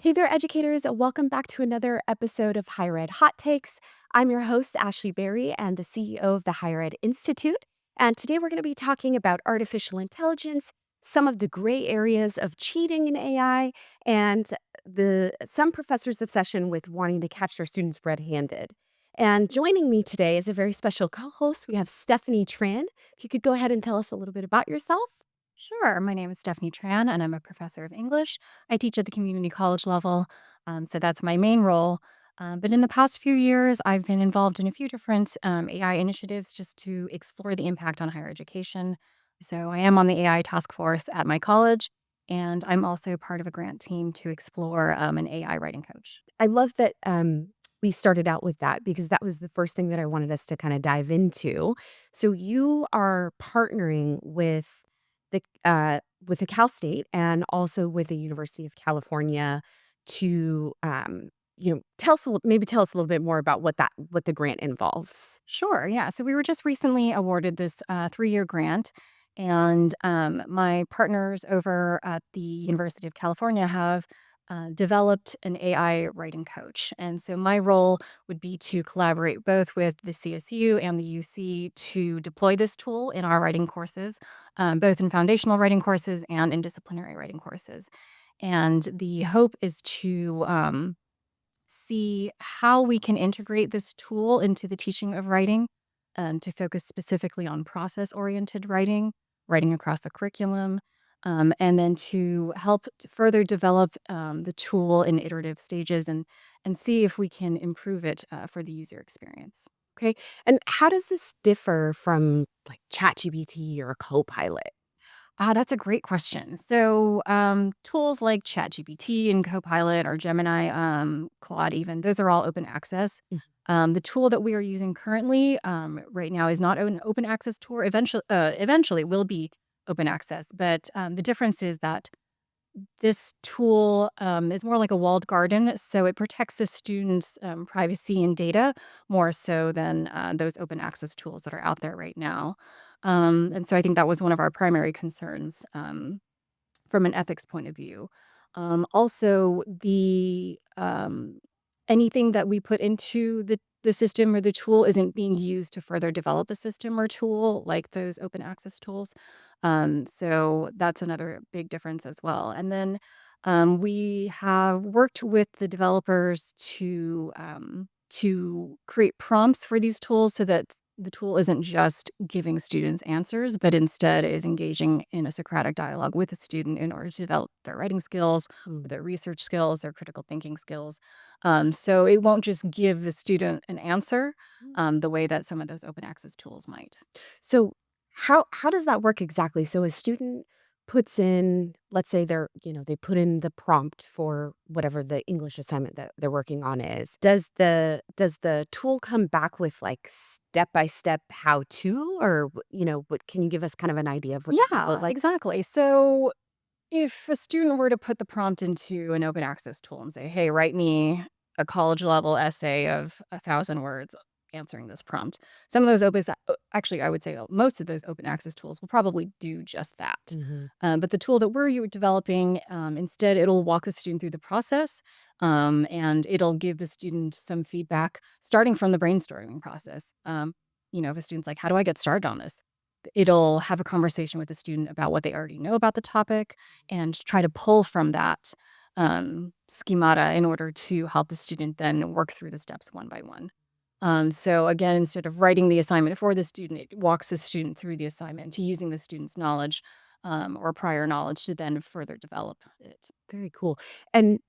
Hey there, educators. Welcome back to another episode of Higher Ed Hot Takes. I'm your host, Ashley Berry, and the CEO of the Higher Ed Institute. And today we're going to be talking about artificial intelligence, some of the gray areas of cheating in AI, and some professors' obsession with wanting to catch their students red-handed. And joining me today is a very special co-host. We have Stephanie Tran. If you could go ahead and tell us a little bit about yourself. Sure. My name is Stephanie Tran, and I'm a professor of English. I teach at the community college level, so that's my main role. But in the past few years, I've been involved in a few different AI initiatives just to explore the impact on higher education. So I am on the AI task force at my college, and I'm also part of a grant team to explore an AI writing coach. I love that we started out with that because that was the first thing that I wanted us to kind of dive into. So you are partnering with the Cal State and also with the University of California to tell us a little bit more about what the grant involves. Sure. Yeah. So we were just recently awarded this 3-year grant. And my partners over at the University of California have developed an AI writing coach. And so my role would be to collaborate both with the CSU and the UC to deploy this tool in our writing courses, both in foundational writing courses and in disciplinary writing courses. And the hope is to see how we can integrate this tool into the teaching of writing, to focus specifically on process-oriented writing, writing across the curriculum, and then to help to further develop the tool in iterative stages and see if we can improve it for the user experience. Okay. And how does this differ from like ChatGPT or a Copilot? That's a great question. So, tools like ChatGPT and Copilot or Gemini, Claude, even those are all open access. The tool that we are using currently, right now, is not an open access tool. Eventually, will be open access. But the difference is that this tool is more like a walled garden, so it protects the students' privacy and data more so than those open access tools that are out there right now. And so I think that was one of our primary concerns from an ethics point of view. Also, the anything that we put into the system or the tool isn't being used to further develop the system or tool like those open access tools. So that's another big difference as well. And then we have worked with the developers to create prompts for these tools so that the tool isn't just giving students answers, but instead is engaging in a Socratic dialogue with the student in order to develop their writing skills, Mm. their research skills, their critical thinking skills. So it won't just give the student an answer the way that some of those open access tools might. So how does that work exactly? So a student puts in, let's say they put in the prompt for whatever the English assignment that they're working on is. Does the tool come back with like step by step how to, or what, can you give us kind of an idea of what that might look Yeah, like? exactly. So if a student were to put the prompt into an open access tool and say, "Hey, write me a college level essay of 1,000 words answering this prompt," some of those actually, I would say most of those open access tools will probably do just that. Mhm. But the tool that we're developing, instead, it'll walk the student through the process, and it'll give the student some feedback starting from the brainstorming process. If a student's like, "How do I get started on this?" It'll have a conversation with the student about what they already know about the topic and try to pull from that schemata in order to help the student then work through the steps one by one. So again, instead of writing the assignment for the student, it walks the student through the assignment to using the student's knowledge or prior knowledge to then further develop it. Very cool. And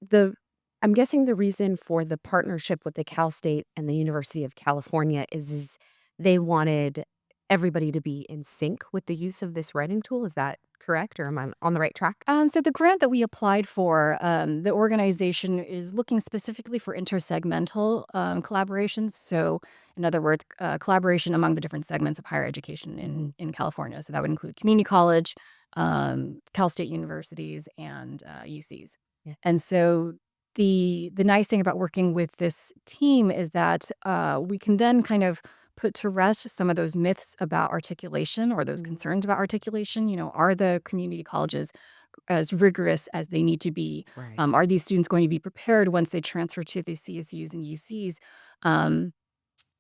I'm guessing the reason for the partnership with the Cal State and the University of California is they wanted everybody to be in sync with the use of this writing tool. Is that correct, or am I on the right track? So the grant that we applied for, the organization is looking specifically for intersegmental collaborations. So, in other words, collaboration among the different segments of higher education Mhm. in California. So that would include community college, Cal State universities, and UCs. Yeah. And so the nice thing about working with this team is that we can then kind of put to rest some of those myths about articulation or those Mm. concerns about articulation. Are the community colleges as rigorous as they need to be? Right. Are these students going to be prepared once they transfer to the CSUs and UCs? Um,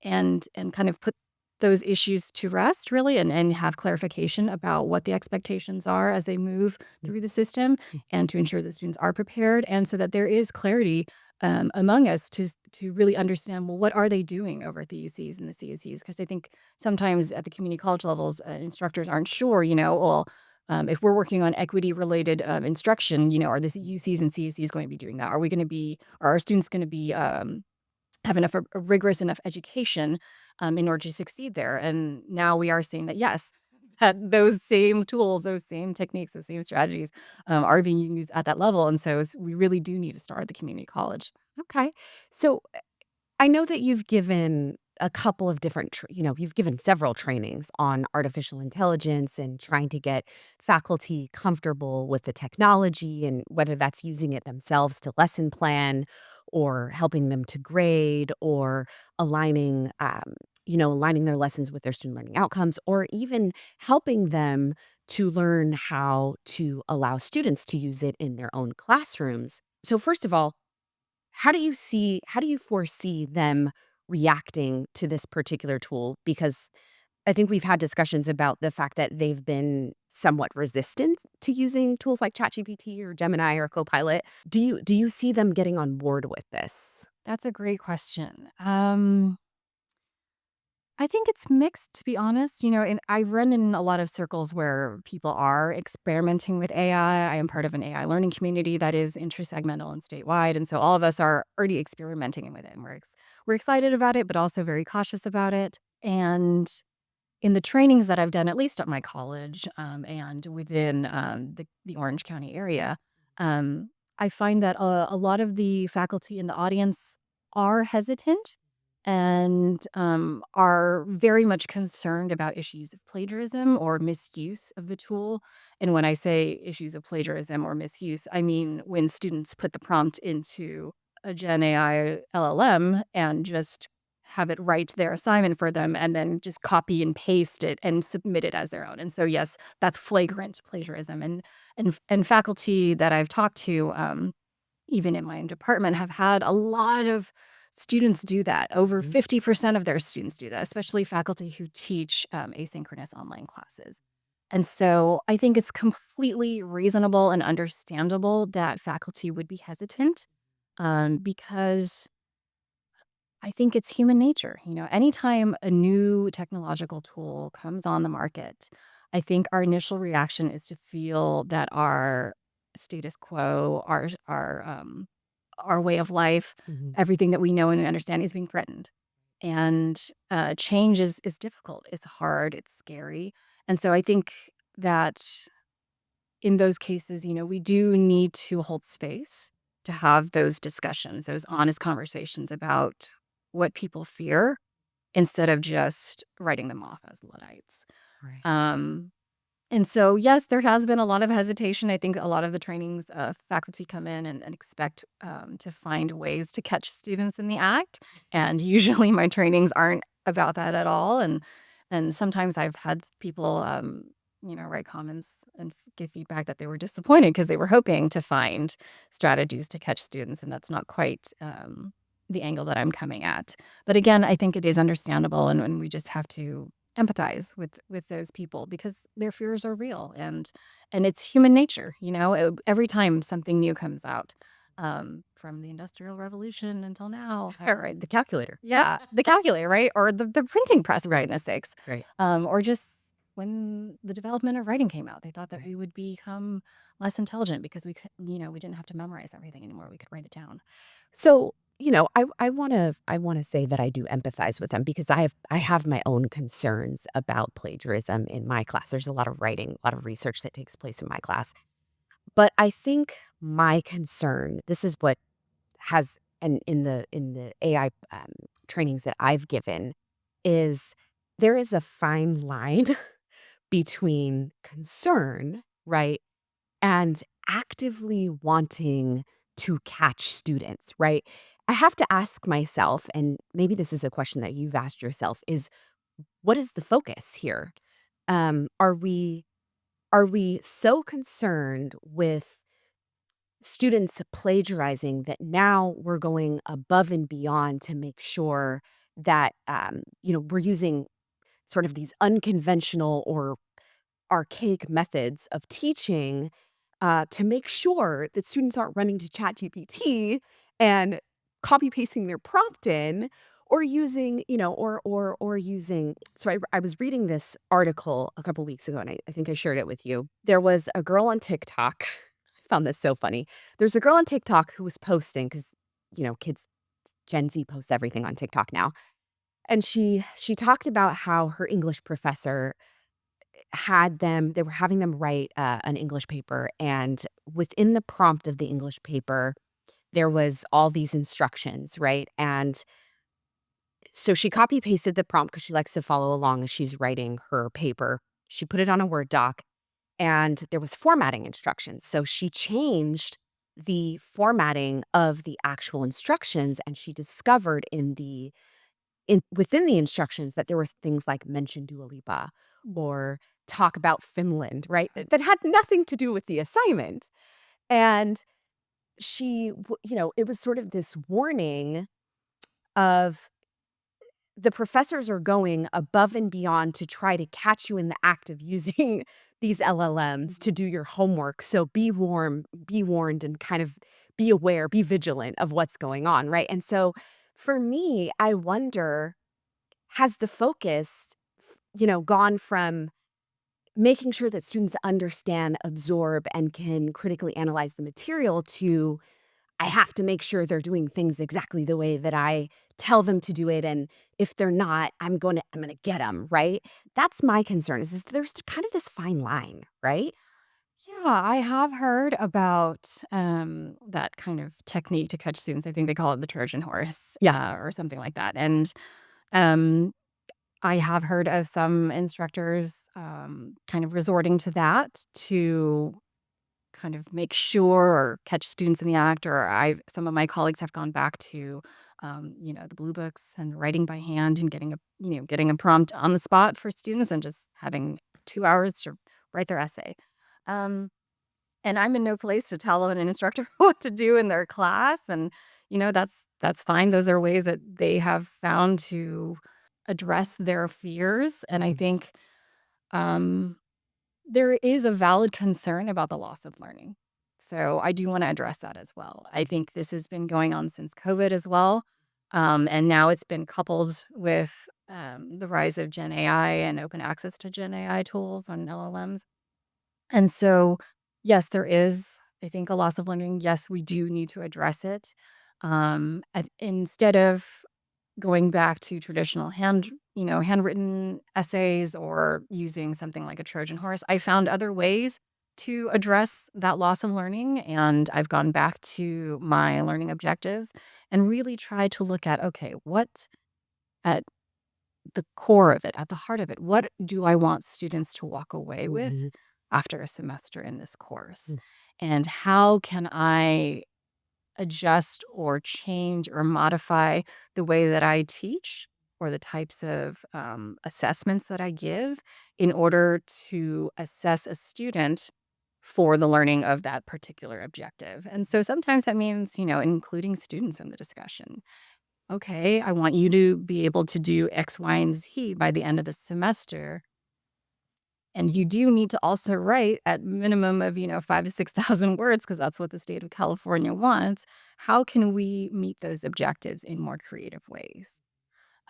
and kind of put those issues to rest really and have clarification about what the expectations are as they move through the system and to ensure that students are prepared and so that there is clarity among us to really understand, well, what are they doing over at the UCs and the CSUs? Because I think sometimes at the community college levels, instructors aren't sure, well, if we're working on equity related instruction, are the UCs and CSUs going to be doing that? Are our students going to be have enough a rigorous enough education, in order to succeed there, and now we are seeing that, yes, that those same tools, those same techniques, those same strategies, are being used at that level, and so we really do need to start at the community college. Okay. So I know that you've given a couple of different, you've given several trainings on artificial intelligence and trying to get faculty comfortable with the technology and whether that's using it themselves to lesson plan or helping them to grade or aligning, aligning their lessons with their student learning outcomes or even helping them to learn how to allow students to use it in their own classrooms. So first of all, how do you foresee them reacting to this particular tool? Because I think we've had discussions about the fact that they've been somewhat resistant to using tools like ChatGPT or Gemini or Copilot. Do you see them getting on board with this? That's a great question. I think it's mixed, to be honest, and I've run in a lot of circles where people are experimenting with AI. I am part of an AI learning community that is intersegmental and statewide, and so all of us are already experimenting with it, and we're excited about it, but also very cautious about it. And in the trainings that I've done, at least at my college, and within, the Orange County area, I find that a lot of the faculty in the audience are hesitant and, are very much concerned about issues of plagiarism or misuse of the tool. And when I say issues of plagiarism or misuse, I mean when students put the prompt into a Gen AI LLM and just have it write their assignment for them and then just copy and paste it and submit it as their own. And so, yes, that's flagrant plagiarism. And faculty that I've talked to, even in my own department, have had a lot of students do that. Over Mhm. 50% of their students do that, especially faculty who teach asynchronous online classes. And so I think it's completely reasonable and understandable that faculty would be hesitant, because I think it's human nature. Anytime a new technological tool comes on the market, I think our initial reaction is to feel that our status quo, our way of life, Mhm. everything that we know and understand is being threatened. And change is difficult. It's hard. It's scary. And so I think that in those cases, we do need to hold space to have those discussions, those honest conversations about what people fear instead of just writing them off as Luddites. Right. Um, and so, yes, there has been a lot of hesitation. I think a lot of the trainings, faculty come in and expect to find ways to catch students in the act. And usually my trainings aren't about that at all. And sometimes I've had people, write comments and give feedback that they were disappointed because they were hoping to find strategies to catch students. And that's not quite the angle that I'm coming at. But again, I think it is understandable. And we just have to empathize with those people because their fears are real and it's human nature, every time something new comes out, from the Industrial Revolution until now. All right. The calculator. Yeah, the calculator, right? Or the printing press, for Right. goodness sakes. Right. Or just when the development of writing came out, they thought that Right. we would become less intelligent because we didn't have to memorize everything anymore. We could write it down. So, I wanna say that I do empathize with them because I have my own concerns about plagiarism in my class. There's a lot of writing, a lot of research that takes place in my class. But I think my concern, this is what has and in the AI trainings that I've given, is there is a fine line between concern, right? And actively wanting to catch students, right? I have to ask myself, and maybe this is a question that you've asked yourself, is what is the focus here? Are we Are we so concerned with students plagiarizing that now we're going above and beyond to make sure that, we're using sort of these unconventional or archaic methods of teaching to make sure that students aren't running to ChatGPT and copy pasting their prompt in or using, or using. So I was reading this article a couple weeks ago, and I think I shared it with you. There was a girl on TikTok. I found this so funny. There's a girl on TikTok who was posting because, kids, Gen Z posts everything on TikTok now. And she talked about how her English professor they were having them write, an English paper, and within the prompt of the English paper, there was all these instructions, right? And so she copy pasted the prompt because she likes to follow along as she's writing her paper. She put it on a Word doc, and there was formatting instructions. So she changed the formatting of the actual instructions, and she discovered in within the instructions that there was things like mention Dua Lipa or talk about Finland, right? That had nothing to do with the assignment. And it was sort of this warning of the professors are going above and beyond to try to catch you in the act of using these LLMs to do your homework. So be warned, and kind of be aware, be vigilant of what's going on, right? And so for me, I wonder, has the focus, gone from making sure that students understand, absorb, and can critically analyze the material to, I have to make sure they're doing things exactly the way that I tell them to do it, and if they're not, I'm gonna get them, right? That's my concern, is there's kind of this fine line, right? Yeah, I have heard about, that kind of technique to catch students. I think they call it the Trojan horse, Yeah. or something like that, and, um, I have heard of some instructors, kind of resorting to that to kind of make sure or catch students in the act, or some of my colleagues have gone back to, the blue books and writing by hand and getting a prompt on the spot for students and just having 2 hours to write their essay. Um and I'm in no place to tell an instructor what to do in their class, and, that's fine. Those are ways that they have found to address their fears, and I Mhm. think, um, there is a valid concern about the loss of learning. So I do wanna address that as well. I think this has been going on since COVID as well, and now it's been coupled with, the rise of Gen AI and open access to Gen AI tools on LLMs. And so, yes, there is, I think, a loss of learning. Yes, we do need to address it. Instead of going back to traditional handwritten essays or using something like a Trojan horse, I found other ways to address that loss of learning. And I've gone back to my learning objectives and really tried to look at, okay, what at the core of it, at the heart of it, what do I want students to walk away with Mhm. after a semester in this course? Mm. And how can I adjust or change or modify the way that I teach or the types of assessments that I give in order to assess a student for the learning of that particular objective? And so sometimes that means, including students in the discussion. Okay, I want you to be able to do X, Y, and Z by the end of the semester. And you do need to also write at minimum of, 5 to 6,000 words because that's what the state of California wants. How can we meet those objectives in more creative ways?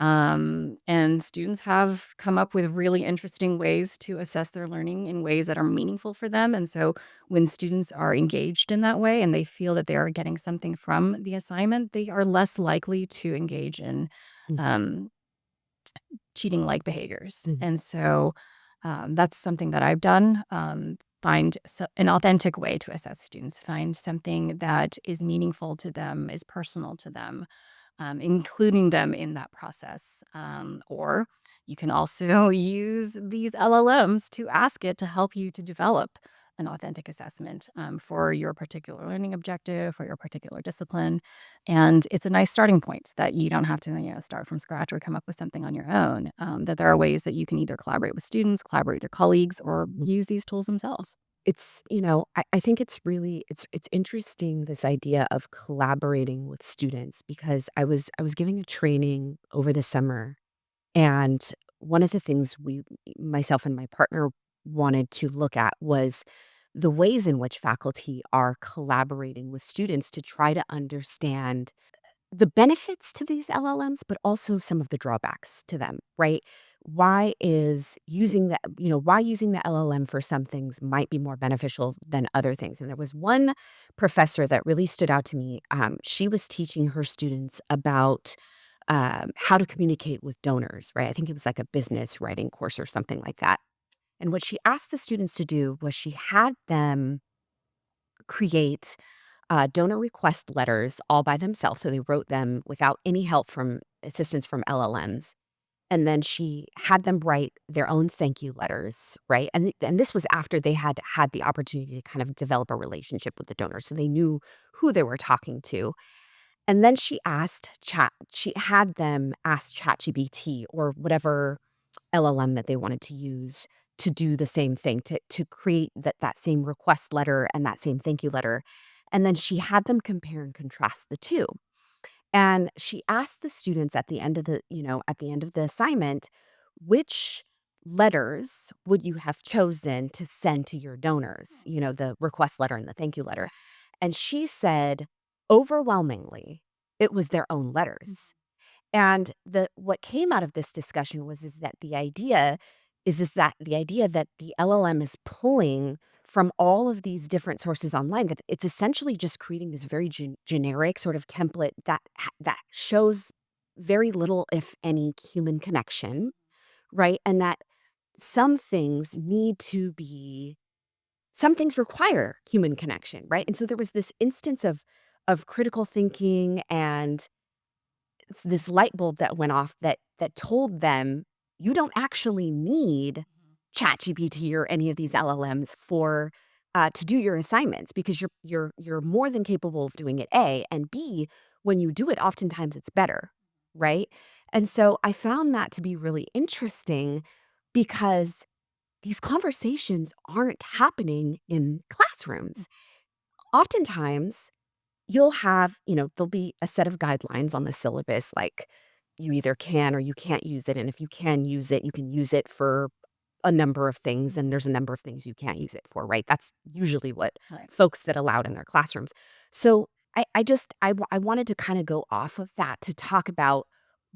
And students have come up with really interesting ways to assess their learning in ways that are meaningful for them. And so when students are engaged in that way and they feel that they are getting something from the assignment, they are less likely to engage in Mhm. um, cheating like behaviors. Mhm. And so that's something that I've done. Find an authentic way to assess students, find something that is meaningful to them, is personal to them, including them in that process. Or you can also use these LLMs to ask it to help you to develop an authentic assessment for your particular learning objective, for your particular discipline. And it's a nice starting point that you don't have to, start from scratch or come up with something on your own. That there are ways that you can either collaborate with students, collaborate with your colleagues, or use these tools themselves. I think it's really it's interesting this idea of collaborating with students because I was giving a training over the summer. And one of the things myself and my partner wanted to look at was the ways in which faculty are collaborating with students to try to understand the benefits to these LLMs, but also some of the drawbacks to them, right? Why using the LLM for some things might be more beneficial than other things. And there was one professor that really stood out to me. She was teaching her students about how to communicate with donors, right? I think it was like a business writing course or something like that. And what she asked the students to do was she had them create donor request letters all by themselves. So they wrote them without any help from assistance from LLMs. And then she had them write their own thank you letters, right? And this was after they had had the opportunity to kind of develop a relationship with the donor, so they knew who they were talking to. And then she had them ask ChatGPT or whatever LLM that they wanted to use to do the same thing, to create that same request letter and that same thank you letter. And then she had them compare and contrast the 2. And she asked the students at the end of the assignment, which letters would you have chosen to send to your donors? The request letter and the thank you letter. And she said, overwhelmingly, it was their own letters. And what came out of this discussion was is that the idea that the LLM is pulling from all of these different sources online, that it's essentially just creating this very generic sort of template that shows very little, if any, human connection, right? And that some things need to be some things require human connection, right? And so there was this instance of critical thinking and it's this light bulb that went off that told them, "You don't actually need ChatGPT or any of these LLMs for to do your assignments because you're more than capable of doing it, A, and B, when you do it, oftentimes it's better." Right? And so I found that to be really interesting because these conversations aren't happening in classrooms. Oftentimes there'll be a set of guidelines on the syllabus, like you either can or you can't use it. And if you can use it, you can use it for a number of things. And there's a number of things you can't use it for, right? That's usually what Right. folks get allowed in their classrooms. So I wanted to kind of go off of that to talk about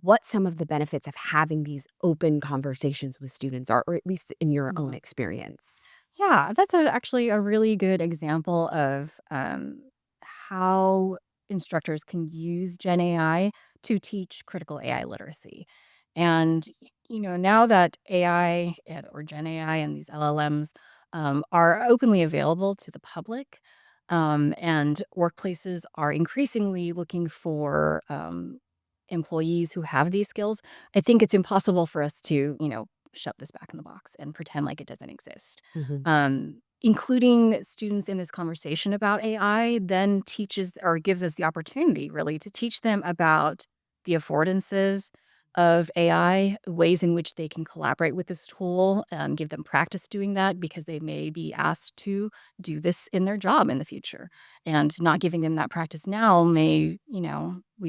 what some of the benefits of having these open conversations with students are, or at least in your own Mhm. experience. Yeah, that's actually a really good example of how instructors can use Gen AI to teach critical AI literacy. And now that or Gen AI and these LLMs are openly available to the public, and workplaces are increasingly looking for employees who have these skills, I think it's impossible for us to, shove this back in the box and pretend like it doesn't exist. Hmm. Including students in this conversation about AI then teaches or gives us the opportunity really to teach them about the affordances of AI, ways in which they can collaborate with this tool, give them practice doing that because they may be asked to do this in their job in the future. And not giving them that practice now we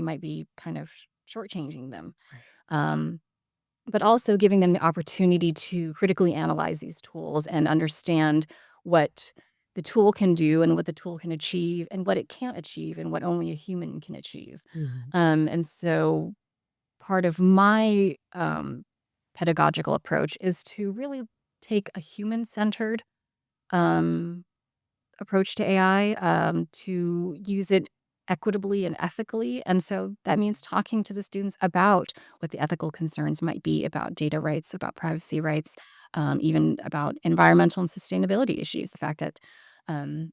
might be kind of shortchanging them. Right. Um, but also giving them the opportunity to critically analyze these tools and understand what the tool can do and what the tool can achieve and what it can't achieve and what only a human can achieve. Hmm. And so part of my pedagogical approach is to really take a human centered um, approach to AI, to use it equitably and ethically. And so that means talking to the students about what the ethical concerns might be about data rights, about privacy rights, even about environmental and sustainability issues. The fact that um,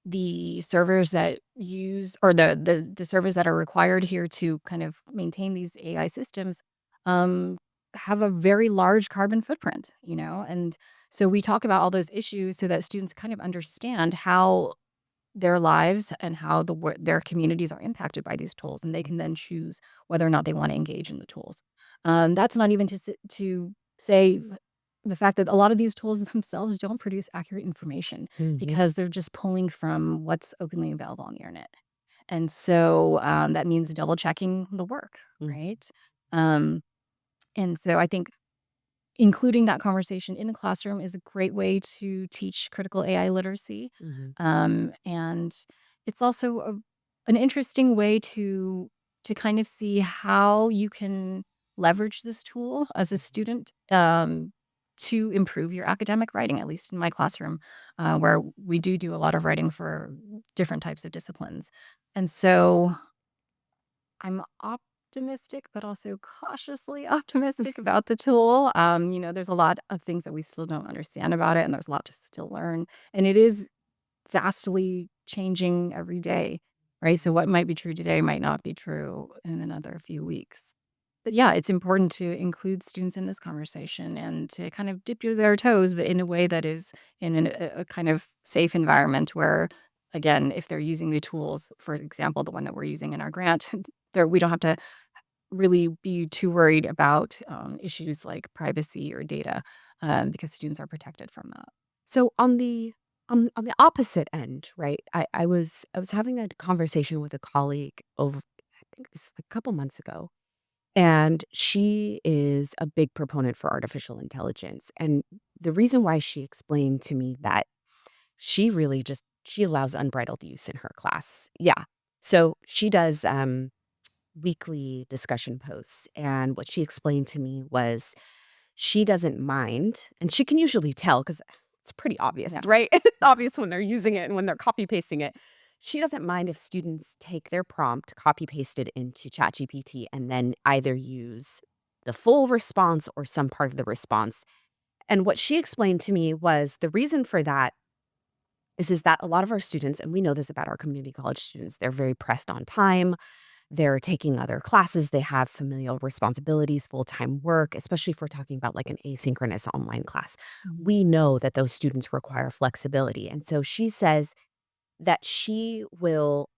the servers that use or the servers that are required here to kind of maintain these AI systems um, have a very large carbon footprint, and so we talk about all those issues so that students kind of understand how their lives and how their communities are impacted by these tools, and they can then choose whether or not they want to engage in the tools. That's not even to say the fact that a lot of these tools themselves don't produce accurate information Mhm. because they're just pulling from what's openly available on the internet. And so that means double checking the work, Mm. right? Um, and so I think including that conversation in the classroom is a great way to teach critical AI literacy. Mhm. And it's also an interesting way to kind of see how you can leverage this tool as a student to improve your academic writing, at least in my classroom, where we do a lot of writing for different types of disciplines. And so I'm optimistic, but also cautiously optimistic about the tool. There's a lot of things that we still don't understand about it, and there's a lot to still learn. And it is vastly changing every day, right? So what might be true today might not be true in another few weeks. But yeah, it's important to include students in this conversation and to kind of dip their toes, but in a way that is in a kind of safe environment where, again, if they're using the tools, for example, the one that we're using in our grant, we don't have to really be too worried about issues like privacy or data because students are protected from that. So on the opposite end, right? I was having a conversation with a colleague over, I think it was a couple months ago, and she is a big proponent for artificial intelligence. And the reason why she explained to me that she allows unbridled use in her class. Yeah. So she does weekly discussion posts, and what she explained to me was she doesn't mind, and she can usually tell because it's pretty obvious, Yeah. right? It's obvious when they're using it and when they're copy pasting it. She doesn't mind if students take their prompt, copy paste it into ChatGPT, and then either use the full response or some part of the response. And what she explained to me was the reason for that is that a lot of our students, and we know this about our community college students, they're very pressed on time. They're taking other classes, they have familial responsibilities, full-time work, especially if we're talking about like an asynchronous online class. Mhm. We know that those students require flexibility. And so she says that she'll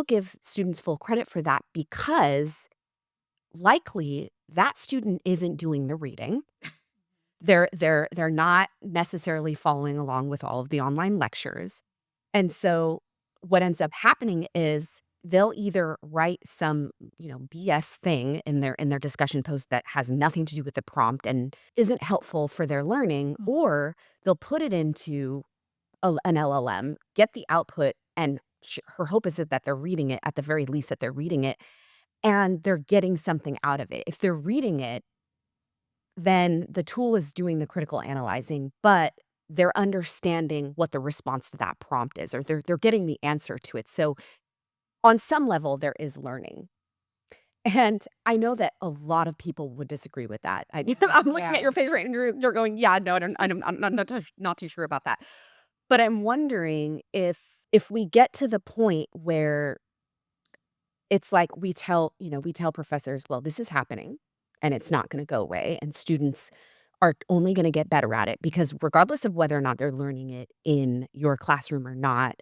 give students full credit for that because likely that student isn't doing the reading. They're not necessarily following along with all of the online lectures. And so what ends up happening is they'll either write some, BS thing in their discussion post that has nothing to do with the prompt and isn't helpful for their learning, Mhm. or they'll put it into an LLM, get the output, and her hope is that they're reading it, at the very least that they're reading it, and they're getting something out of it. If they're reading it, then the tool is doing the critical analyzing, but they're understanding what the response to that prompt is, or they're getting the answer to it. So on some level, there is learning. And I know that a lot of people would disagree with that. I'm looking at Yeah. your face right, and you're going, yeah, no, I'm not too sure about that. But I'm wondering if we get to the point where it's like we tell professors, "Well, this is happening, and it's not gonna go away, and students are only gonna get better at it," because regardless of whether or not they're learning it in your classroom or not,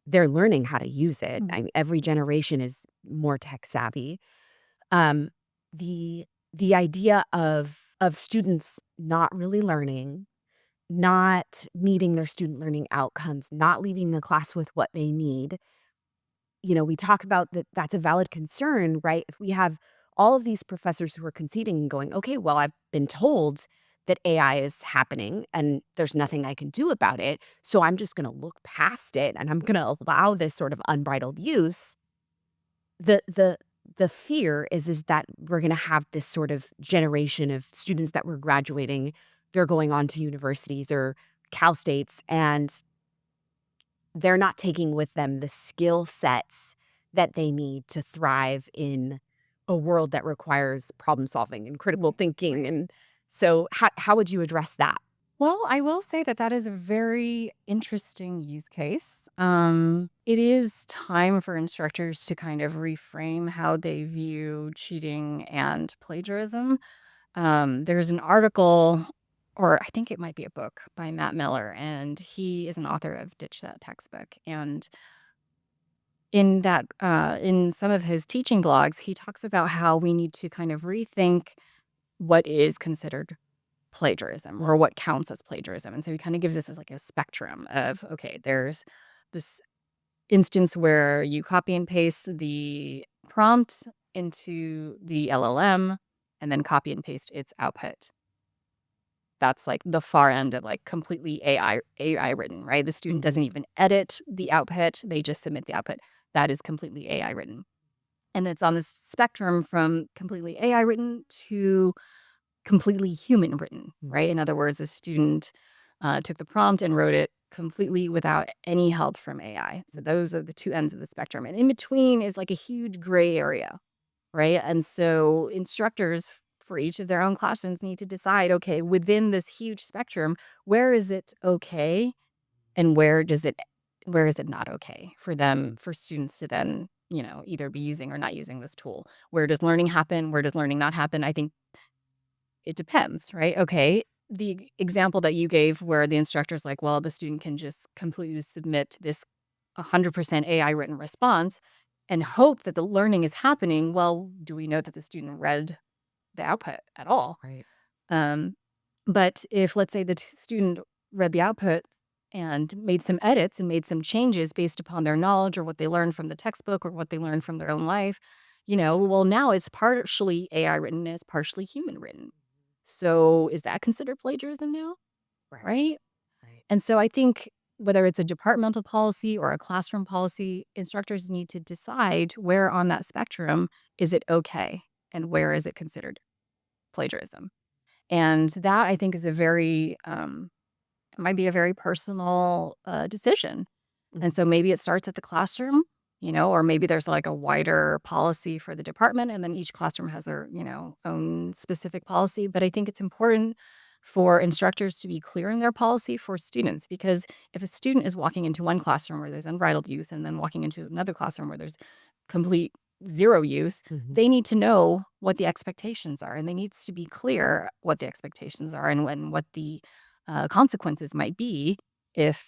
they're learning how to use it. Mhm. Every generation is more tech savvy. Um, the idea of students not really learning, not meeting their student learning outcomes, not leaving the class with what they need, we talk about that that's a valid concern, right? If we have all of these professors who are conceding and going, okay, well, I've been told that AI is happening and there's nothing I can do about it. So I'm just going to look past it and I'm going to allow this sort of unbridled use. The fear is that we're going to have this sort of generation of students that were graduating. They're going on to universities or Cal States, and they're not taking with them the skill sets that they need to thrive in a world that requires problem solving and critical Right. thinking. Right. And so how would you address that? Well, I will say that that is a very interesting use case. It is time for instructors to kind of reframe how they view cheating and plagiarism. There's an article, or I think it might be a book by Matt Miller, and he is an author of Ditch That Textbook. And in some of his teaching blogs, he talks about how we need to kind of rethink what is considered plagiarism or what counts as plagiarism. And so he kind of gives us as like a spectrum of, okay, there's this instance where you copy and paste the prompt into the LLM and then copy and paste its output. That's like the far end of like completely AI written, right? The student doesn't even edit the output, they just submit the output. That is completely AI written. And it's on this spectrum from completely AI written to completely human written, right? In other words, a student took the prompt and wrote it completely without any help from AI. So those are the two ends of the spectrum. And in between is like a huge gray area, right? And so instructors for each of their own classrooms need to decide, okay, within this huge spectrum, where is it okay and where is it not okay for them, for students to then, either be using or not using this tool? Where does learning happen? Where does learning not happen? I think it depends, right? Okay. The example that you gave where the instructor's like, well, the student can just completely submit this 100% AI written response and hope that the learning is happening. Well, do we know that the student read the output at all? Right. Um, but if, let's say, the student read the output and made some edits and made some changes based upon their knowledge or what they learned from the textbook or what they learned from their own life, well, now it's partially AI written and it's partially human written. So is that considered plagiarism now? Right. Right? Right. And so I think whether it's a departmental policy or a classroom policy, instructors need to decide where on that spectrum is it okay and where is it considered plagiarism. And that I think is might be a very personal decision. And Mhm. so maybe it starts at the classroom, or maybe there's like a wider policy for the department and then each classroom has their, own specific policy. But I think it's important for instructors to be clear in their policy for students, because if a student is walking into one classroom where there's unbridled use and then walking into another classroom where there's complete zero use, Mhm. they need to know what the expectations are and they needs to be clear what the expectations are and what the consequences might be if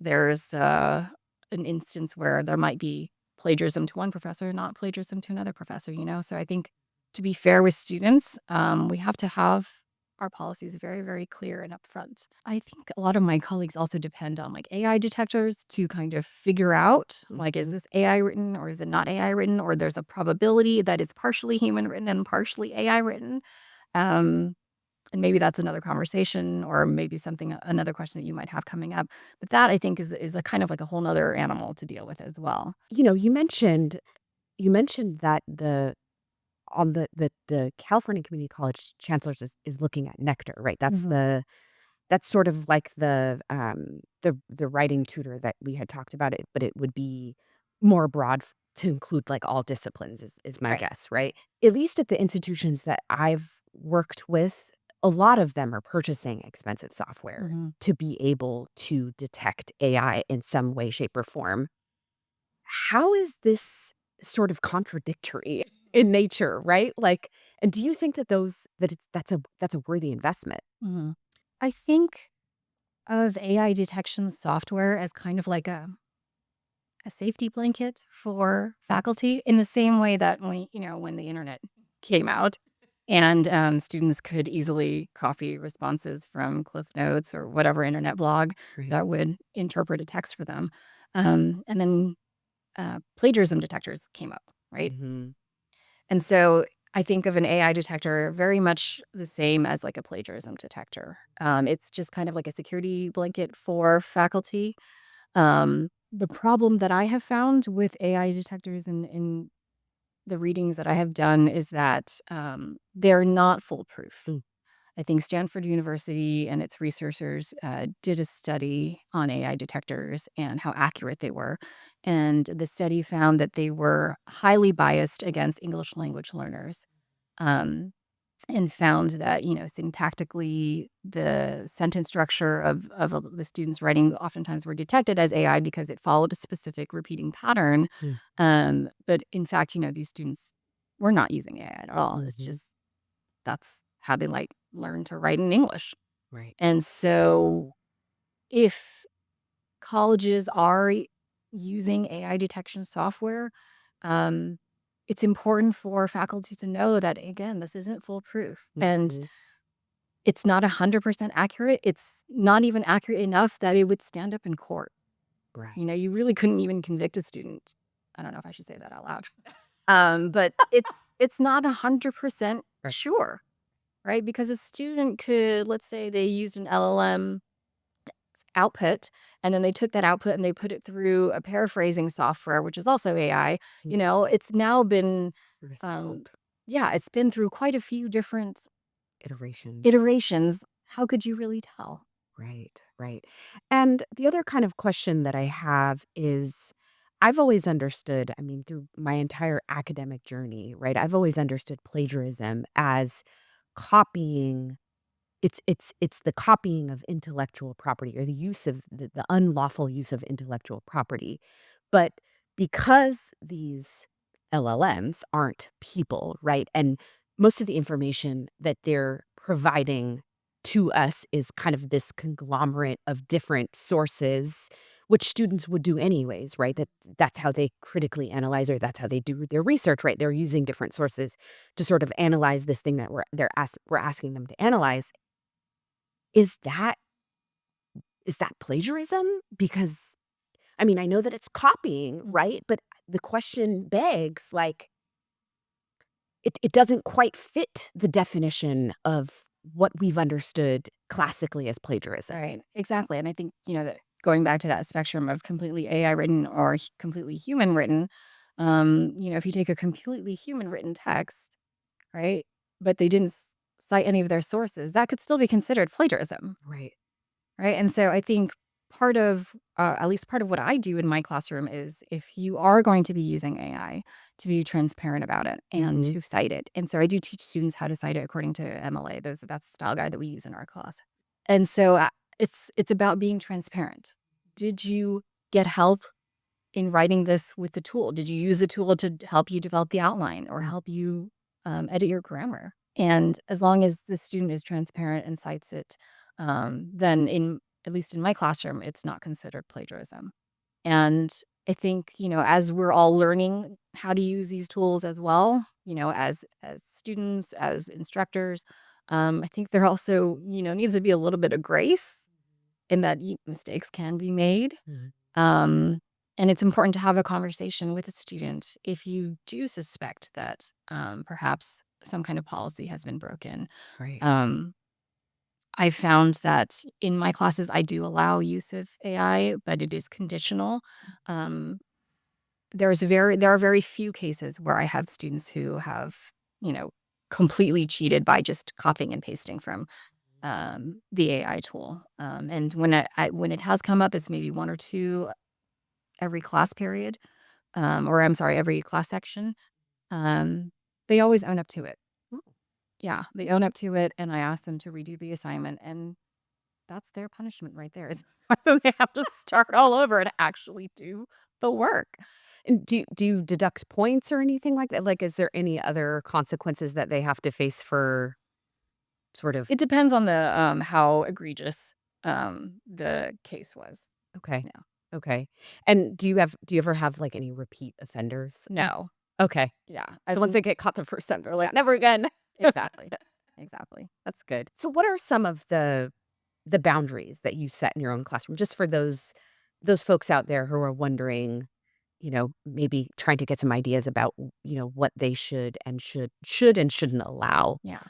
there's an instance where there might be plagiarism to one professor, not plagiarism to another professor, So I think to be fair with students, we have to have our policies very, very clear and upfront. I think a lot of my colleagues also depend on like AI detectors to kind of figure out like, is Mhm. this AI written or is it not AI written? Or there's a probability that it's partially human written and partially AI written. Um, and maybe that's another conversation or maybe something another question that you might have coming up. But that I think is a kind of like a whole nother animal to deal with as well. You mentioned that the California Community College chancellors is looking at Nectar, right? Mhm. That's sort of like the writing tutor that we had talked about it, but it would be more broad to include like all disciplines is my Right. guess, right? At least at the institutions that I've worked with, a lot of them are purchasing expensive software Mhm. to be able to detect AI in some way, shape, or form. How is this sort of contradictory in nature, right? Like, and do you think that that's a worthy investment? Mhm. I think of AI detection software as kind of like a safety blanket for faculty in the same way that when the internet came out and students could easily copy responses from Cliff Notes or whatever internet blog Right. that would interpret a text for them. And then plagiarism detectors came up, right? Mhm. And so I think of an AI detector very much the same as like a plagiarism detector. It's just kind of like a security blanket for faculty. The problem that I have found with AI detectors in the readings that I have done is that they're not foolproof. Mm. I think Stanford University and its researchers did a study on AI detectors and how accurate they were. And the study found that they were highly biased against English language learners. Um, and found that, syntactically, the sentence structure of the students' writing oftentimes were detected as AI because it followed a specific repeating pattern. Mm. But in fact, these students were not using AI at all. It's Mhm. just that's how they like learn to write in English. Right. And so if colleges are using AI detection software, um, it's important for faculty to know that, again, this isn't foolproof and Mhm. it's not 100% accurate. It's not even accurate enough that it would stand up in court. Right. You know, you really couldn't even convict a student. I don't know if I should say that out loud. But it's not 100% Right. sure, right? Because a student could, let's say they used an LLM output, and then they took that output and they put it through a paraphrasing software, which is also AI. Mm. You know, it's now been, um, Recycled yeah, it's been through quite a few different iterations. iterations. How could you really tell? Right, right. And the other kind of question that I have is I've always understood, I mean, through my entire academic journey, right? I've always understood plagiarism as copying. It's the copying of intellectual property or the use of the unlawful use of intellectual property. But because these LLMs aren't people, right? And most of the information that they're providing to us is kind of this conglomerate of different sources, which students would do anyways, right? That's how they critically analyze or that's how they do their research, right? They're using different sources to sort of analyze this thing that we're asking them to analyze. Is that is that plagiarism? Because, I mean, I know that it's copying, Mhm. right? But the question begs, like, it doesn't quite fit the definition of what we've understood classically as plagiarism. Right, exactly. And I think, that going back to that spectrum of completely AI written or completely human written, if you take a completely human written text, right, but they didn't cite any of their sources, that could still be considered plagiarism. Right. Right. And so I think part of, at least part of what I do in my classroom is if you are going to be using AI, to be transparent about it and Mhm. to cite it. And so I do teach students how to cite it according to MLA. That's the style guide that we use in our class. And so it's about being transparent. Did you get help in writing this with the tool? Did you use the tool to help you develop the outline or Mm. help you edit your grammar? And as long as the student is transparent and cites it, then at least in my classroom, it's not considered plagiarism. And I think, as we're all learning how to use these tools as well, as students, as instructors, I think there also, needs to be a little bit of grace in that mistakes can be made. Mhm. um, and it's important to have a conversation with a student if you do suspect that perhaps some kind of policy has been broken. Right. Um, I found that in my classes, I do allow use of AI, but it is conditional. Um, there are very few cases where I have students who have, you know, completely cheated by just copying and pasting from the AI tool. And when it has come up, it's maybe one or two every class period, or I'm sorry, every class section. Um, they always own up to it. Oh, Yeah, they own up to it, and I ask them to redo the assignment, and that's their punishment right there. Is they have to start all over and actually do the work. and do you deduct points or anything like that? Like, is there any other consequences that they have to face for sort of It depends on the how egregious the case was. okay. Yeah. Okay. And do you ever have, like, any repeat offenders? No. Okay. Yeah. I So once think they get caught the first time, they're yeah. like, "Never again." Exactly. Exactly. That's good. So what are some of the boundaries that you set in your own classroom just for those folks out there who are wondering, maybe trying to get some ideas about, what they should and shouldn't allow Yeah.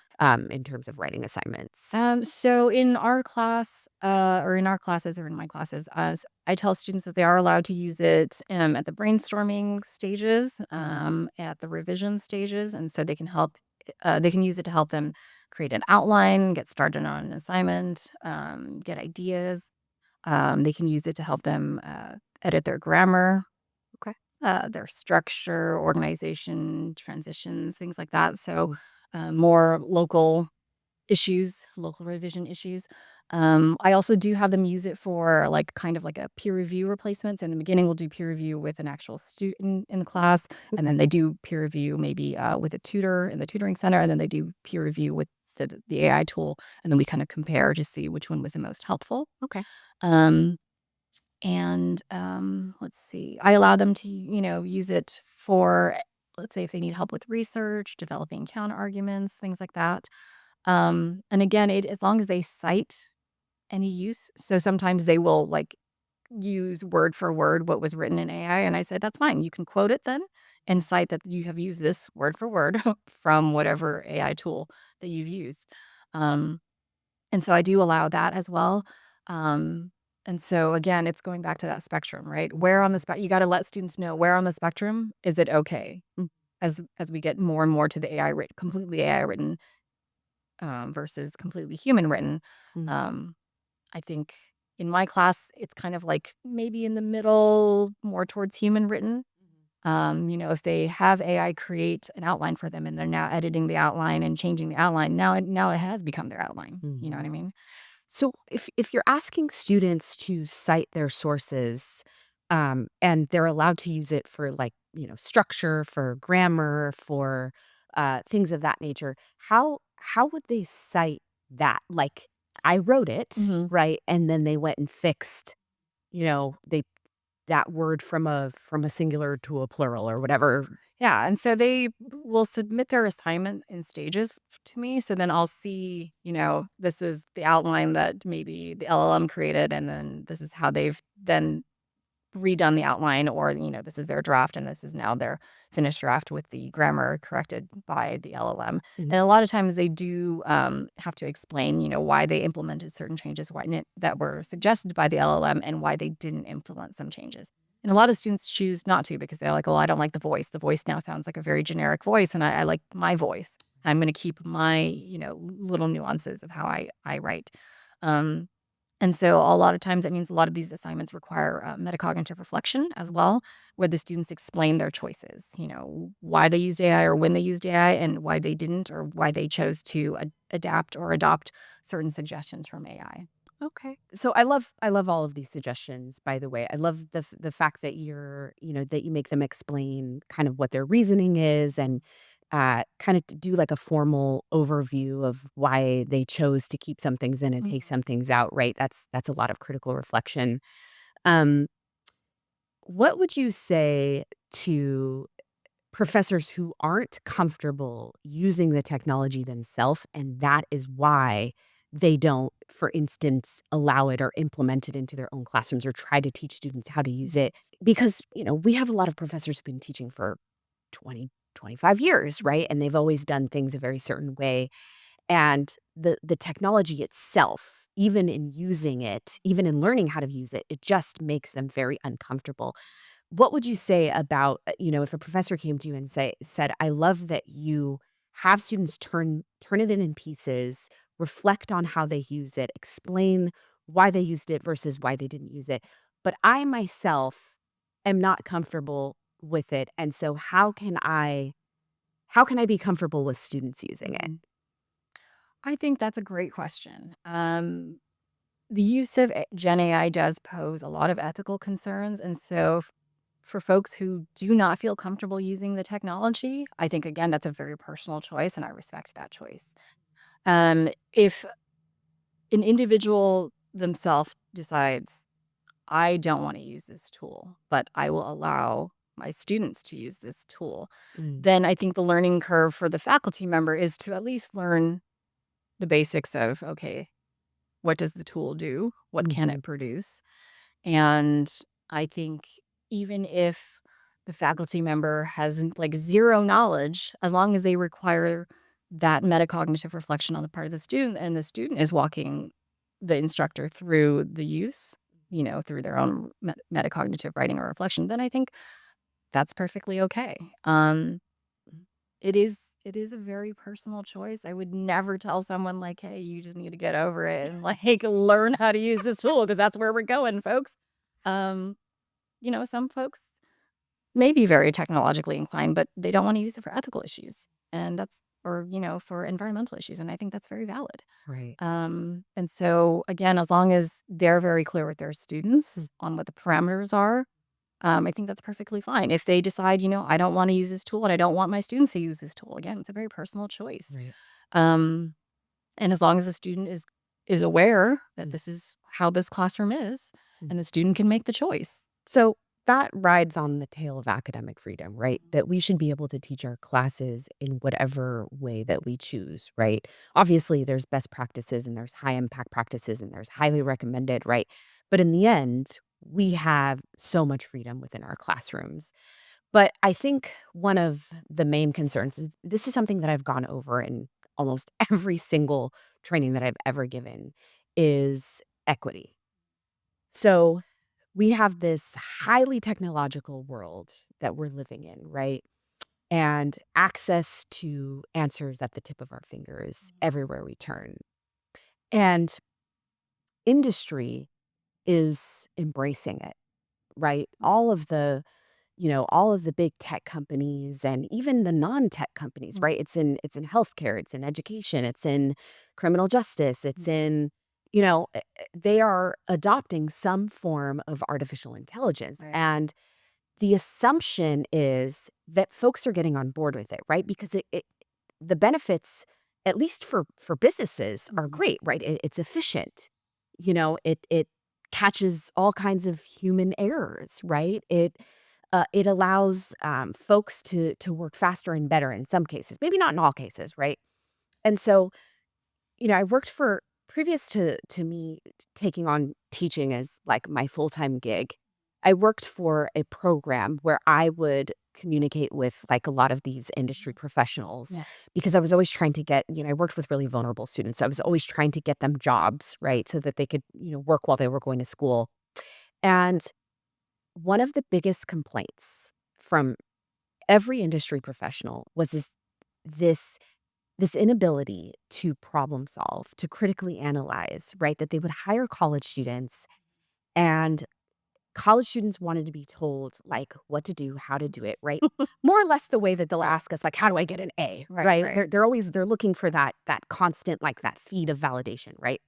in terms of writing assignments? So in our class, or in our classes, or in my classes, I tell students that they are allowed to use it at the brainstorming stages, Mhm. at the revision stages, and so they can help. They can use it to help them create an outline, get started on an assignment, get ideas. They can use it to help them edit their grammar, Okay. their structure, organization, transitions, things like that. So Mm. more local. issues, local revision issues. I also do have them use it for like kind of like a peer review replacement. So in the beginning, we'll do peer review with an actual student in the class, and Okay. then they do peer review maybe with a tutor in the tutoring center, and then they do peer review with the AI tool, and then we kind of compare to see which one was the most helpful. Okay. Um, let's see, I allow them to use it for, let's say, if they need help with research, developing counter arguments, things like that. And again, as long as they cite any use. So sometimes they will like use word for word what was written in AI. And I said, that's fine. You can quote it then and cite that you have used this word for word from whatever AI tool that you've used. Um, and so I do allow that as well. Um, and so again, it's going back to that spectrum, right? Where on the you got to let students know where on the spectrum is it okay Mm, as we get more and more to the AI written, completely AI written versus completely human written. mm, Um, I think in my class, it's kind of like maybe in the middle, more towards human written. If they have AI create an outline for them and they're now editing the outline and changing the outline, now it has become their outline. You know mhm. what I mean? So if you're asking students to cite their sources, and they're allowed to use it for like, structure, for grammar, for things of that nature, how would they cite that? Like, I wrote it, hmm right? And then they went and fixed, they that word from a singular to a plural or whatever. Yeah. And so they will submit their assignment in stages to me. So then I'll see, this is the outline that maybe the LLM created, and then this is how they've then redone the outline, or this is their draft and this is now their finished draft with the grammar corrected by the LLM. Mhm. And a lot of times they do have to explain why they implemented certain changes that were suggested by the LLM, and why they didn't implement some changes. And a lot of students choose not to because they're like, well, I don't like the voice now sounds like a very generic voice, and I like my voice. I'm going to keep my little nuances of how I write. um, and so a lot of times that means a lot of these assignments require metacognitive reflection as well, where the students explain their choices, why they used AI or when they used AI, and why they didn't, or why they chose to adapt or adopt certain suggestions from AI. Okay. So I love all of these suggestions, by the way. I love the fact that that you make them explain kind of what their reasoning is, and kind of to do like a formal overview of why they chose to keep some things in and take Mhm. some things out, right? That's a lot of critical reflection. Um what would you say to professors who aren't comfortable using the technology themselves, and that is why they don't, for instance, allow it or implement it into their own classrooms or try to teach students how to use Mhm. it? Because, we have a lot of professors who've been teaching for 20, 25 years, right? And they've always done things a very certain way. And the technology itself, even in using it, even in learning how to use it, it just makes them very uncomfortable. What would you say about, if a professor came to you and said, "I love that you have students turn it in pieces, reflect on how they use it, explain why they used it versus why they didn't use it. But I myself am not comfortable with it, and so how can I be comfortable with students using it?" Mhm. I think that's a great question. The use of Gen AI does pose a lot of ethical concerns. And so, for folks who do not feel comfortable using the technology, I think, again, that's a very personal choice, and I respect that choice. If an individual themselves decides, I don't want to use this tool, but I will allow my students to use this tool, Mm, then I think the learning curve for the faculty member is to at least learn the basics of, okay, what does the tool do? What can mhm, it produce? And I think even if the faculty member has like zero knowledge, as long as they require that metacognitive reflection on the part of the student, and the student is walking the instructor through the use, through their own metacognitive writing or reflection, then I think that's perfectly okay. It is a very personal choice. I would never tell someone like, "Hey, you just need to get over it and like learn how to use this tool because that's where we're going, folks." Um, some folks may be very technologically inclined, but they don't want to use it for ethical issues, and or, for environmental issues. And I think that's very valid. Right. And so, again, as long as they're very clear with their Mm. students on what the parameters are, I think that's perfectly fine. If they decide, I don't want to use this tool and I don't want my students to use this tool, again, it's a very personal choice. Right. Um, and as long as the student is aware that Mm. this is how this classroom is, Mm. and the student can make the choice. So that rides on the tail of academic freedom, right? That we should be able to teach our classes in whatever way that we choose, right? Obviously, there's best practices and there's high impact practices and there's highly recommended, right? But in the end, we have so much freedom within our classrooms. But I think one of the main concerns is this is something that I've gone over in almost every single training that I've ever given is equity. So we have this highly technological world that we're living in, right? And access to answers at the tip of our fingers everywhere we turn. And industry is embracing it, right? All of the big tech companies and even the non-tech companies, Mhm. right? It's in healthcare, it's in education, it's in criminal justice, it's in they are adopting some form of artificial intelligence. Right. And the assumption is that folks are getting on board with it, right? Because the benefits, at least for businesses, are Mhm. great, right? It's efficient. It catches all kinds of human errors, right? It allows folks to work faster and better in some cases, maybe not in all cases, right? And so I worked for previous to me taking on teaching as like my full-time gig. I worked for a program where I would communicate with like a lot of these industry professionals Yeah. because I was always trying to I worked with really vulnerable students. So I was always trying to get them jobs, right? So that they could, work while they were going to school. And one of the biggest complaints from every industry professional was this this inability to problem solve, to critically analyze, right? That they would hire college students and college students wanted to be told like what to do, how to do it, right? More or less the way that they'll Right. ask us like how do I get an A, Right. right? Right. They're looking for that constant like that feed of validation, right?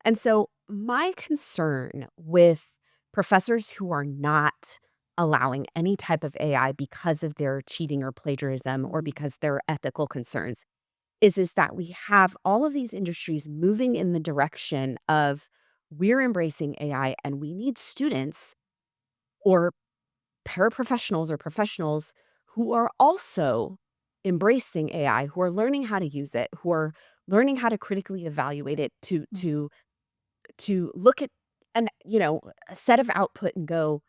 And so my concern with professors who are not allowing any type of AI because of their cheating or plagiarism or Mhm. because their ethical concerns is that we have all of these industries moving in the direction of we're embracing AI and we need students or paraprofessionals or professionals who are also embracing AI, who are learning how to use it, who are learning how to critically evaluate it Mhm. to look at an a set of output and go,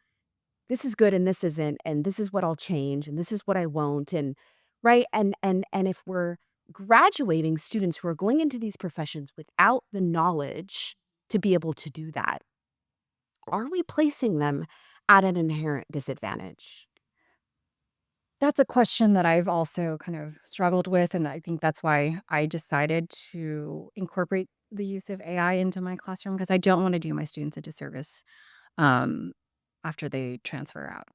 this is good and this isn't, and this is what I'll change and this is what I won't, and right, and if we're graduating students who are going into these professions without the knowledge to be able to do that, are we placing them at an inherent disadvantage? That's a question that I've also kind of struggled with, and I think that's why I decided to incorporate the use of AI into my classroom because I don't want to do my students a disservice um, after they transfer out.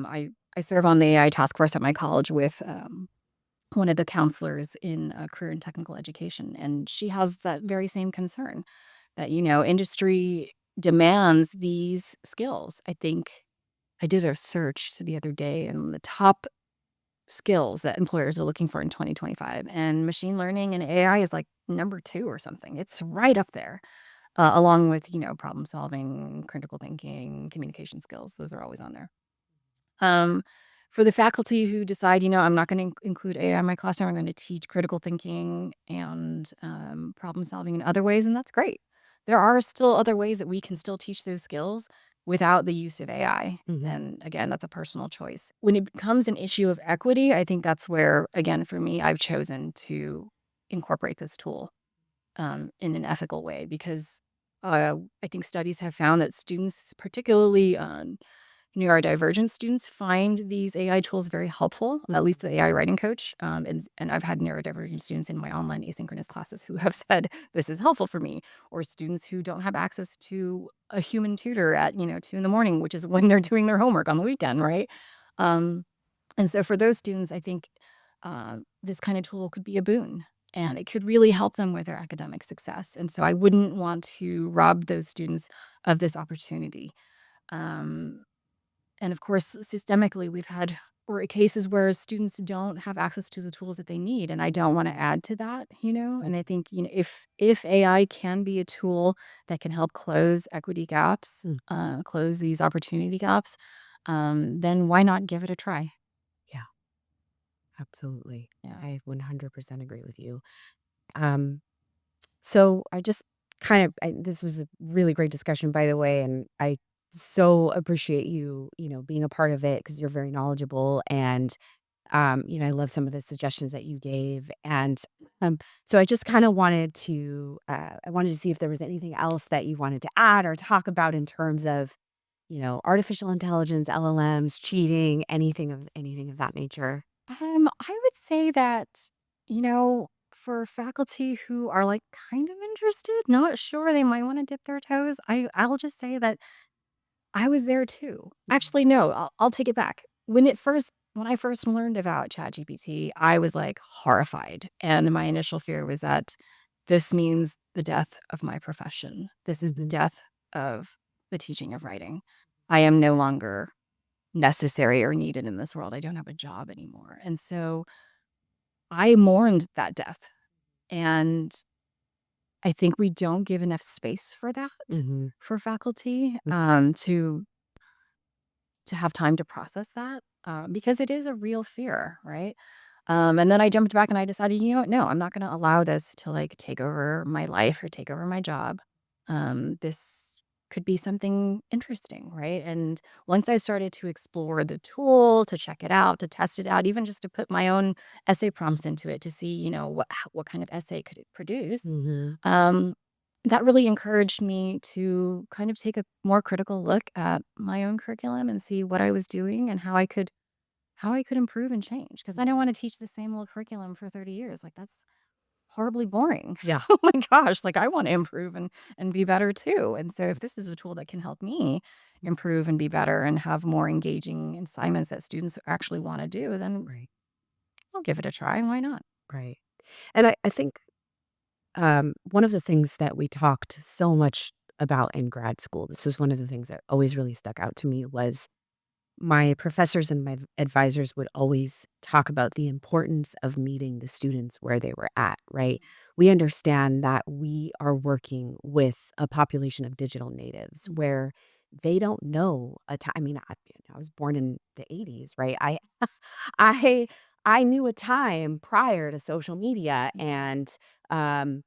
I serve on the AI task force at my college with one of the counselors in career and technical education, and she has that very same concern that industry demands these skills. I think I did a search the other day, and the top skills that employers are looking for in 2025. And machine learning and AI is like number 2 or something. It's right up there, along with, problem solving, critical thinking, communication skills. Those are always on there. Um, for the faculty who decide, I'm not going to include AI in my classroom, I'm going to teach critical thinking and problem solving in other ways, and that's great. There are still other ways that we can still teach those skills without the use of AI. Mhm. And again, that's a personal choice. When it becomes an issue of equity, I think that's where, again, for me, I've chosen to incorporate this tool in an ethical way because I think studies have found that students, particularly neurodivergent students find these AI tools very helpful, at least Mhm. the AI writing coach. And I've had neurodivergent students in my online asynchronous classes who have said this is helpful for me, or students who don't have access to a human tutor at 2 in the morning, which is when they're doing their homework on the weekend, right? Um, and so for those students, I think. this kind of tool could be a boon and it could really help them with their academic success. And so I wouldn't want to rob those students of this opportunity. Um, and of course, systemically, we've had cases where students don't have access to the tools that they need, and I don't want to add to that, And I think if AI can be a tool that can help close equity gaps, Mm. close these opportunity gaps, then why not give it a try? Yeah, absolutely. Yeah. I 100% agree with you. Um, so I just this was a really great discussion, by the way, and I so appreciate you, being a part of it because you're very knowledgeable and I love some of the suggestions that you gave. And so I just kind of I wanted to see if there was anything else that you wanted to add or talk about in terms of, artificial intelligence, LLMs, cheating, anything of that nature. I would say that, for faculty who are like kind of interested, not sure, they might want to dip their toes. I'll just say that I was there too. Mhm. Actually, no, I'll take it back. When I first learned about ChatGPT, I was like horrified. And my initial fear was that this means the death of my profession. This is the Mhm. death of the teaching of writing. I am no longer necessary or needed in this world. I don't have a job anymore. And so I mourned that death. And I think we don't give enough space for that Mhm. for faculty Mhm. to have time to process that, because it is a real fear, right? And then I jumped back and I decided, you know what? No, I'm not going to allow this to like take over my life or take over my job. This could be something interesting, right? And once I started to explore the tool, to check it out, to test it out, even just to put my own essay prompts into it to see, what kind of essay could it produce, Mhm. um, that really encouraged me to kind of take a more critical look at my own curriculum and see what I was doing and how I could improve and change. Because I don't want to teach the same old curriculum for 30 years. Like that's horribly boring. Yeah. Oh my gosh, like I want to improve and be better too. And so if this is a tool that can help me improve and be better and have more engaging assignments that students actually want to do, then Right. I'll give it a try. Why not? Right. And I think one of the things that we talked so much about in grad school, this was one of the things that always really stuck out to me was my professors and my advisors would always talk about the importance of meeting the students where they were at, right? We understand that we are working with a population of digital natives where they don't know a time. I mean, I was born in the 80s, right? I I knew a time prior to social media Mhm. and um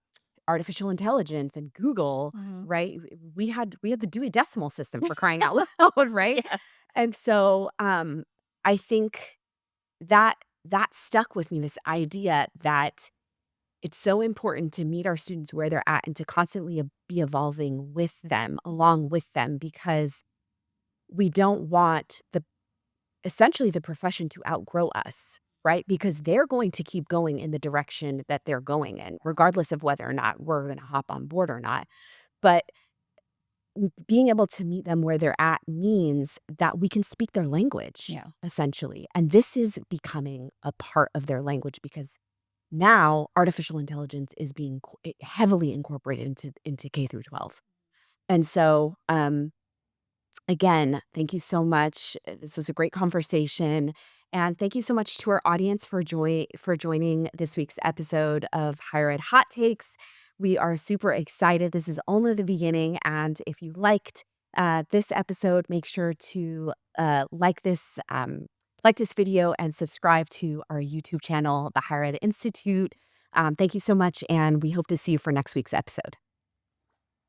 artificial intelligence and Google, Mhm. right? We had the Dewey Decimal System for crying out loud, right? Yes. And so, I think that that stuck with me, this idea that it's so important to meet our students where they're at and to constantly be evolving with them, along with them, because we don't want essentially the profession to outgrow us, right? Because they're going to keep going in the direction that they're going in, regardless of whether or not we're going to hop on board or not. But being able to meet them where they're at means that we can speak their language, Yeah. essentially. And this is becoming a part of their language because now artificial intelligence is being heavily incorporated into K through 12. And so, again, thank you so much. This was a great conversation. And thank you so much to our audience for joining this week's episode of Higher Ed Hot Takes. We are super excited. This is only the beginning. And if you liked this episode, make sure to like this video and subscribe to our YouTube channel, the Higher Ed Institute. Thank you so much, and we hope to see you for next week's episode.